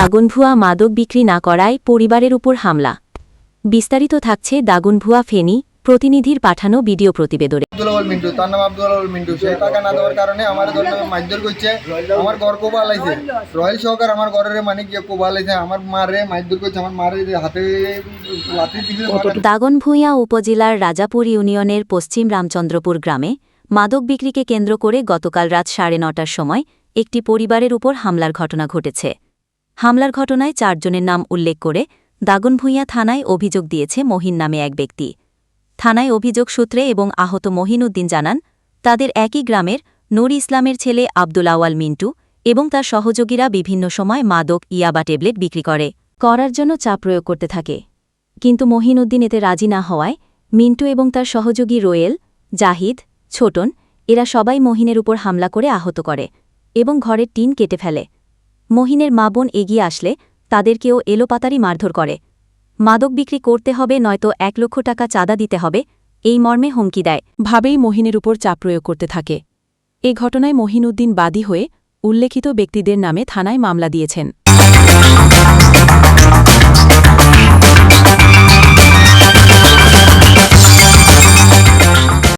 দাগনভূয়া মাদক বিক্রি না করায় পরিবারের উপর হামলা। বিস্তারিত থাকছে দাগনভূয়া ফেনী প্রতিনিধির পাঠানো ভিডিও প্রতিবেদনে। আব্দুল মিন্টু, তার নাম আব্দুল মিন্টু। সে টাকা না দেওয়ার কারণে আমার মারধর করছে, আমার ঘর কোবাল আইছে, রয়্যাল সহকার আমার ঘরের মানে গিয়ে কোবাল আইছে, আমার মারে মারধর করছে, আমার মারের হাতে লাঠি দিয়েছে। দাগনভূঞা উপজেলার রাজাপুর ইউনিয়নের পশ্চিম রামচন্দ্রপুর গ্রামে মাদক বিক্রিকে কেন্দ্র করে গতকাল রাত 9:30টার সময় একটি পরিবারের উপর হামলার ঘটনা ঘটেছে। হামলার ঘটনায় 4 জনের নাম উল্লেখ করে দাগনভূঞা থানায় অভিযোগ দিয়েছে মহিন নামে এক ব্যক্তি। থানায় অভিযোগ সূত্রে এবং আহত মহিন উদ্দিন জানান, তাদের একই গ্রামের নূর ইসলামের ছেলে আব্দুল আওয়াল মিন্টু এবং তার সহযোগীরা বিভিন্ন সময় মাদক ইয়াবা ট্যাবলেট বিক্রি করার জন্য চাপ প্রয়োগ করতে থাকে। কিন্তু মহিন উদ্দিন এতে রাজি না হওয়ায় মিন্টু এবং তার সহযোগী রোয়েল, জাহিদ, ছোটন এরা সবাই মহিনের উপর হামলা করে আহত করে এবং ঘরের টিন কেটে ফেলে। মহিনের মা বোন এগিয়ে আসলে তাদেরকেও এলোপাতারি মারধর করে। মাদক বিক্রি করতে হবে নয়তো 1 লক্ষ টাকা চাঁদা দিতে হবে, এই মর্মে হুমকি দেয় ভাবেই মহিনের উপর চাপ প্রয়োগ করতে থাকে। এ ঘটনায় মহিন উদ্দিন বাদী হয়ে উল্লেখিত ব্যক্তিদের নামে থানায় মামলা দিয়েছেন।